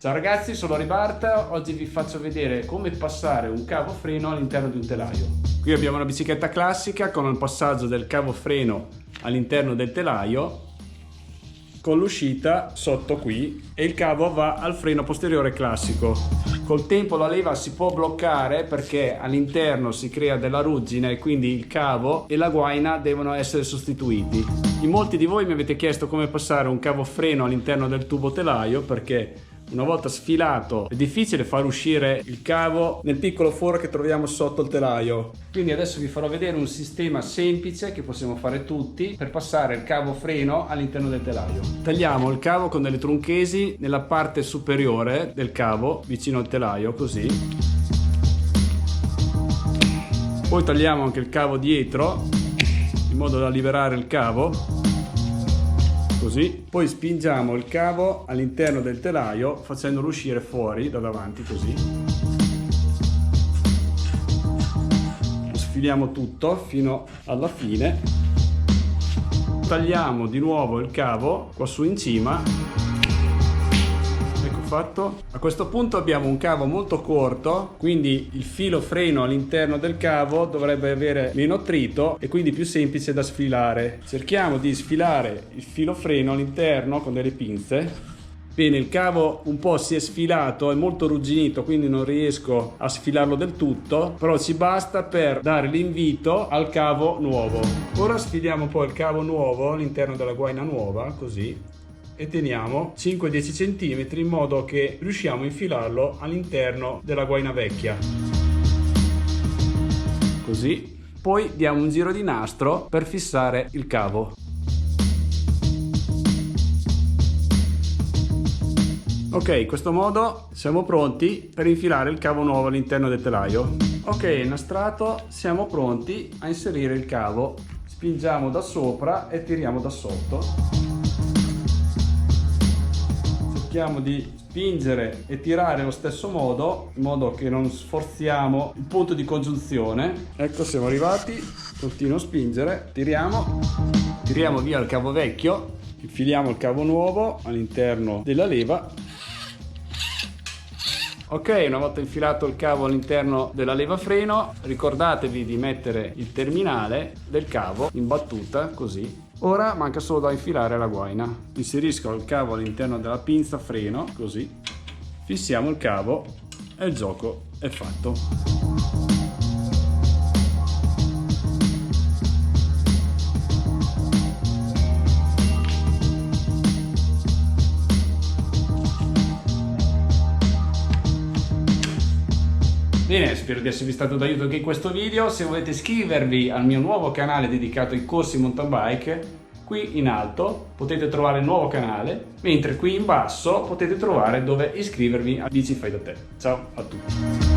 Ciao ragazzi, sono Ribart. Oggi vi faccio vedere come passare un cavo freno all'interno di un telaio. Qui abbiamo una bicicletta classica con il passaggio del cavo freno all'interno del telaio con l'uscita sotto qui e il cavo va al freno posteriore classico. Col tempo la leva si può bloccare perché all'interno si crea della ruggine e quindi il cavo e la guaina devono essere sostituiti. In molti di voi mi avete chiesto come passare un cavo freno all'interno del tubo telaio perché una volta sfilato è difficile far uscire il cavo nel piccolo foro che troviamo sotto il telaio. Quindi adesso vi farò vedere un sistema semplice che possiamo fare tutti per passare il cavo freno all'interno del telaio. Tagliamo il cavo con delle trunchesi nella parte superiore del cavo vicino al telaio, così. Poi tagliamo anche il cavo dietro in modo da liberare il cavo. Così, poi spingiamo il cavo all'interno del telaio facendolo uscire fuori da davanti così. Lo sfiliamo tutto fino alla fine. Tagliamo di nuovo il cavo qua su in cima. Ecco fatto. A questo punto abbiamo un cavo molto corto, quindi il filo freno all'interno del cavo dovrebbe avere meno attrito e quindi più semplice da sfilare. Cerchiamo di sfilare il filo freno all'interno con delle pinze. Bene, il cavo un po' si è sfilato, è molto arrugginito, quindi non riesco a sfilarlo del tutto, però ci basta per dare l'invito al cavo nuovo. Ora sfiliamo poi il cavo nuovo all'interno della guaina nuova, così, e teniamo 5-10 cm in modo che riusciamo a infilarlo all'interno della guaina vecchia. Così. Poi diamo un giro di nastro per fissare il cavo. Ok, in questo modo siamo pronti per infilare il cavo nuovo all'interno del telaio. Ok, nastrato, siamo pronti a inserire il cavo. Spingiamo da sopra e tiriamo da sotto. Cerchiamo di spingere e tirare allo stesso modo, in modo che non sforziamo il punto di congiunzione. Ecco, siamo arrivati. Continuo a spingere, tiriamo via il cavo vecchio, infiliamo il cavo nuovo all'interno della leva. Ok, una volta infilato il cavo all'interno della leva freno, ricordatevi di mettere il terminale del cavo in battuta, così. Ora manca solo da infilare la guaina. Inserisco il cavo all'interno della pinza freno, così. Fissiamo il cavo e il gioco è fatto. Bene, spero di esservi stato d'aiuto anche in questo video. Se volete iscrivervi al mio nuovo canale dedicato ai corsi mountain bike, qui in alto potete trovare il nuovo canale, mentre qui in basso potete trovare dove iscrivervi a Bici Fai da Te. Ciao a tutti!